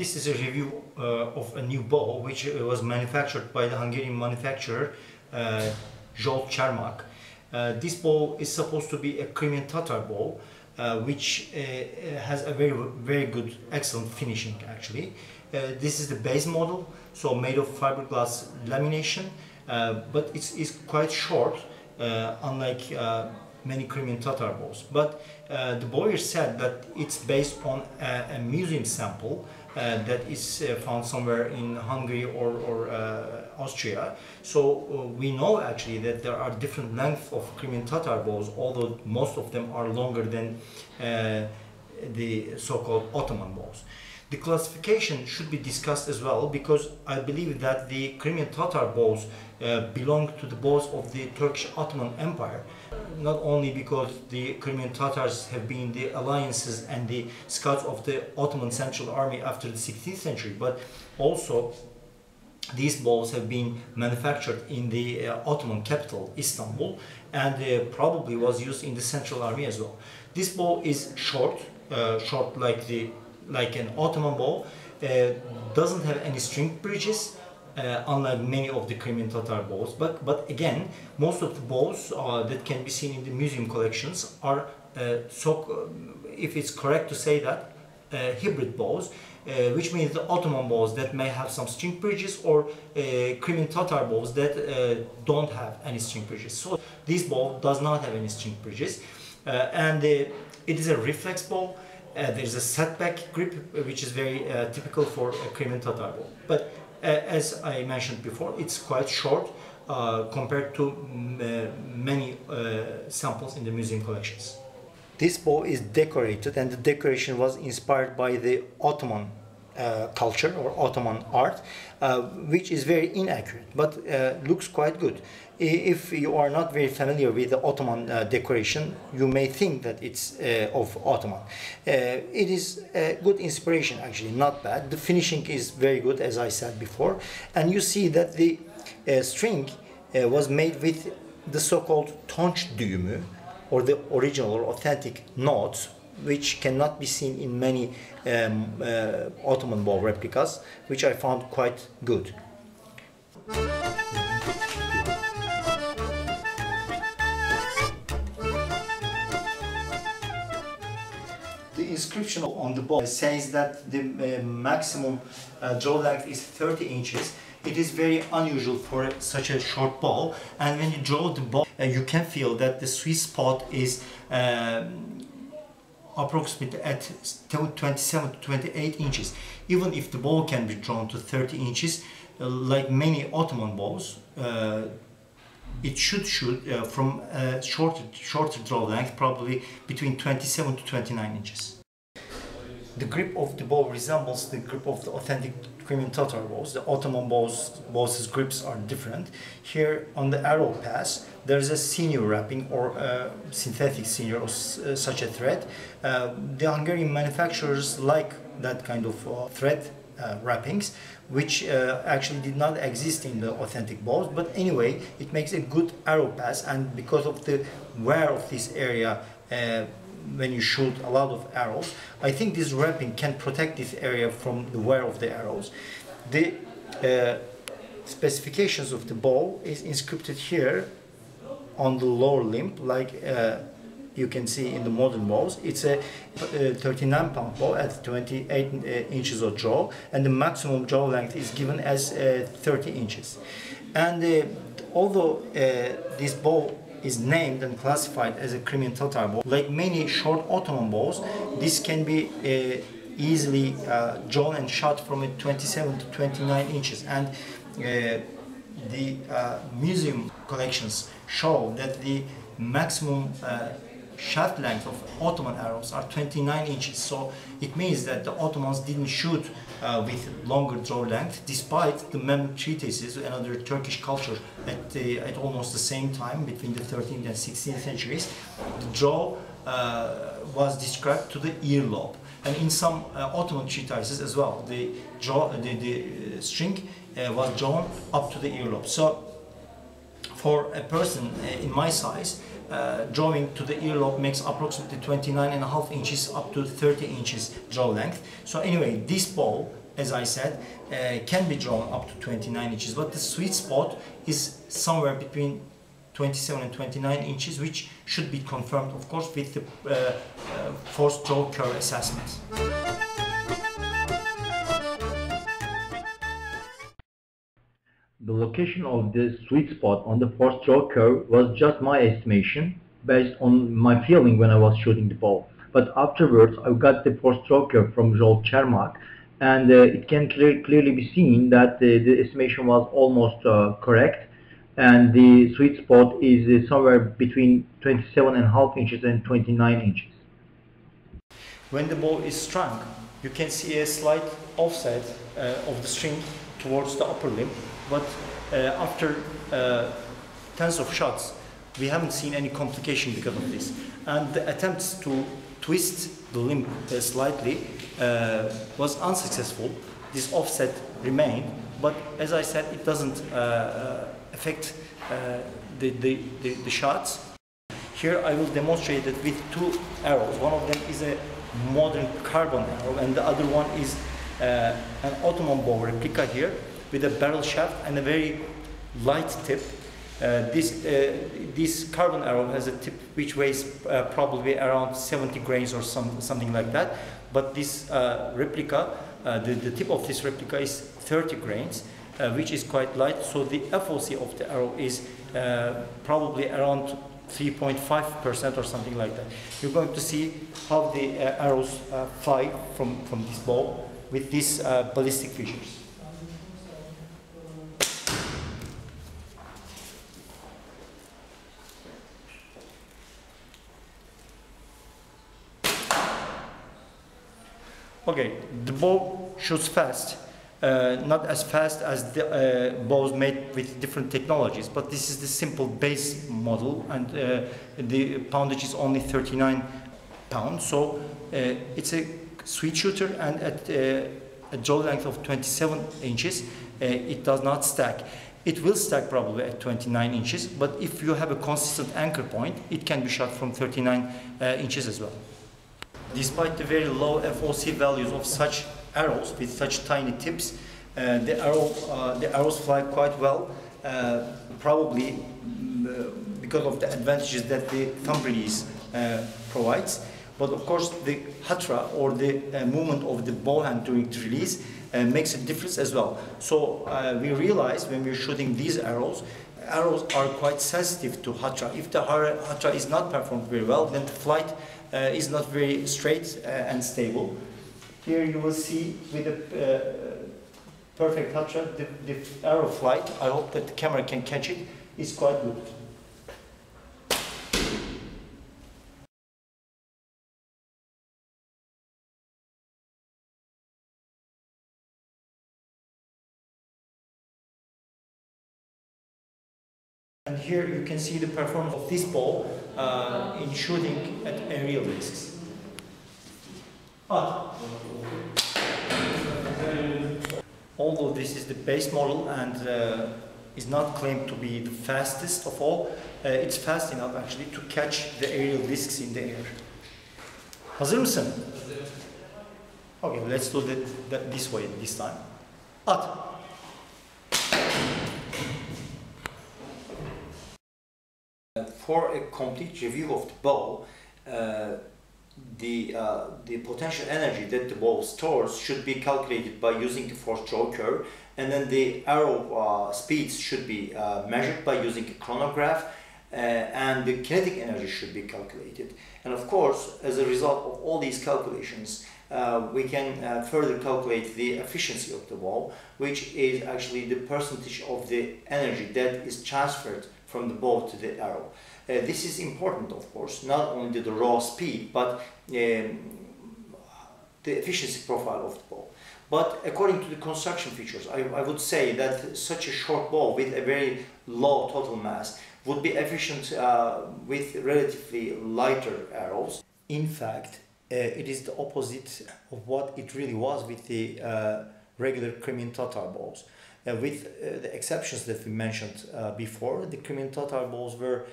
This is a review of a new bow which was manufactured by the Hungarian manufacturer Zsolt Csermak. This bow is supposed to be a Crimean Tatar bow which has a very good, excellent finishing actually. This is the base model, so made of fiberglass lamination, but it's quite short, unlike many Crimean Tatar bows. But the bowyer said that it's based on a museum sample that is found somewhere in Hungary or Austria. So we know actually that there are different lengths of Crimean Tatar bows, although most of them are longer than the so-called Ottoman bows. The classification should be discussed as well, because I believe that the Crimean Tatar bows belong to the bows of the Turkish Ottoman Empire, not only because the Crimean Tatars have been the alliances and the scouts of the Ottoman Central Army after the 16th century, but also these bows have been manufactured in the Ottoman capital, Istanbul, and probably was used in the Central Army as well. This bow is short like an Ottoman bow, doesn't have any string bridges, unlike many of the Crimean Tatar bows. But again, most of the bows that can be seen in the museum collections are, if it's correct to say that, hybrid bows, which means the Ottoman bows that may have some string bridges, or Crimean Tatar bows that don't have any string bridges. So this bow does not have any string bridges, and it is a reflex bow. There is a setback grip, which is very typical for a Crimean Tatar bow. But as I mentioned before, it's quite short compared to many samples in the museum collections. This bow is decorated, and the decoration was inspired by the Ottoman culture or Ottoman art, which is very inaccurate, but looks quite good. If you are not very familiar with the Ottoman decoration, you may think that it's of Ottoman. It is a good inspiration actually, not bad. The finishing is very good, as I said before, and you see that the string was made with the so-called tonç düğümü, or the original or authentic notes, which cannot be seen in many Ottoman bow replicas, which I found quite good. The inscription on the bow says that the maximum draw length is 30 inches. It is very unusual for such a short bow, and when you draw the bow, you can feel that the sweet spot is approximately at 27 to 28 inches. Even if the bow can be drawn to 30 inches, like many Ottoman bows, it should shoot from a shorter draw length, probably between 27 to 29 inches. The grip of the bow resembles the grip of the authentic Crimean Tatar bows. The Ottoman bows' grips are different. Here on the arrow pass, there is a sinew wrapping, or synthetic sinew, or such a thread. The Hungarian manufacturers like that kind of thread wrappings, which actually did not exist in the authentic bows. But anyway, it makes a good arrow pass, and because of the wear of this area, when you shoot a lot of arrows, I think this wrapping can protect this area from the wear of the arrows. The specifications of the bow is inscribed here on the lower limb, like you can see in the modern bows. It's a 39-pound bow at 28 inches of draw, and the maximum draw length is given as 30 inches. And although this bow is named and classified as a Crimean Tatar bow, like many short Ottoman bows, this can be easily drawn and shot from 27 to 29 inches. And the museum collections show that the maximum shaft length of Ottoman arrows are 29 inches. So it means that the Ottomans didn't shoot with longer draw length, despite the Memlük treatises and other Turkish culture at almost the same time, between the 13th and 16th centuries. The draw was described to the earlobe, and in some Ottoman treatises as well, the string was drawn up to the earlobe. So for a person in my size, drawing to the earlobe makes approximately 29.5 inches up to 30 inches draw length. So anyway, this bow as I said, can be drawn up to 29 inches, but the sweet spot is somewhere between 27 and 29 inches, which should be confirmed, of course, with the forced draw curve assessment. The location of the sweet spot on the forced draw curve was just my estimation based on my feeling when I was shooting the ball. But afterwards I got the forced draw curve from Zsolt Csermak, and it can clearly be seen that the estimation was almost correct, and the sweet spot is somewhere between 27.5 inches and 29 inches. When the bow is strung, you can see a slight offset of the string towards the upper limb, but after tens of shots, we haven't seen any complication because of this. And the attempts to twist the limb slightly was unsuccessful. This offset remained, but as I said, it doesn't affect the shots. Here I will demonstrate it with two arrows. One of them is a modern carbon arrow, and the other one is an Ottoman bow replica here with a barrel shaft and a very light tip. This carbon arrow has a tip which weighs probably around 70 grains or something like that, but this replica, the tip of this replica is 30 grains, which is quite light, so the FOC of the arrow is probably around 3.5% or something like that. You're going to see how the arrows fly from this bow with these ballistic features. Okay, the bow shoots fast, not as fast as the bows made with different technologies, but this is the simple base model, and the poundage is only 39 pounds, so it's a sweet shooter, and at a draw length of 27 inches, it does not stack. It will stack probably at 29 inches, but if you have a consistent anchor point, it can be shot from 39 inches as well. Despite the very low FOC values of such arrows with such tiny tips, the arrows fly quite well, probably because of the advantages that the thumb release provides. But of course, the hatra, or the movement of the bow hand during the release, makes a difference as well. So we realize when we're shooting these arrows are quite sensitive to hatra. If the hatra is not performed very well, then the flight is not very straight and stable. Here you will see with the perfect hatra, the arrow flight, I hope that the camera can catch it, is quite good. And here you can see the performance of this bow in shooting at aerial discs. Although this is the base model and is not claimed to be the fastest of all, it's fast enough actually to catch the aerial discs in the air. Hazır mısın? Okay, let's do that this way this time. At. For a complete review of the bow, the potential energy that the bow stores should be calculated by using the forced draw curve, and then the arrow speeds should be measured by using a chronograph, and the kinetic energy should be calculated. And of course, as a result of all these calculations, we can further calculate the efficiency of the bow, which is actually the percentage of the energy that is transferred from the bow to the arrow. This is important, of course, not only the raw speed, but the efficiency profile of the bow. But according to the construction features, I would say that such a short bow with a very low total mass would be efficient with relatively lighter arrows. In fact, it is the opposite of what it really was with the regular Crimean Tatar bows. With the exceptions that we mentioned before, the Crimean Tatar bows were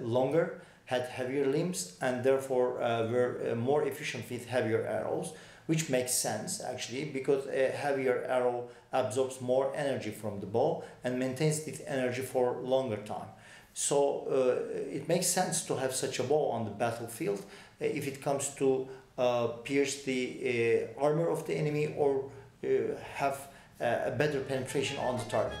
longer, had heavier limbs, and therefore were more efficient with heavier arrows. which makes sense actually because a heavier arrow absorbs more energy from the bow and maintains the energy for longer time. So it makes sense to have such a bow on the battlefield if it comes to pierce the armor of the enemy or have a better penetration on the target.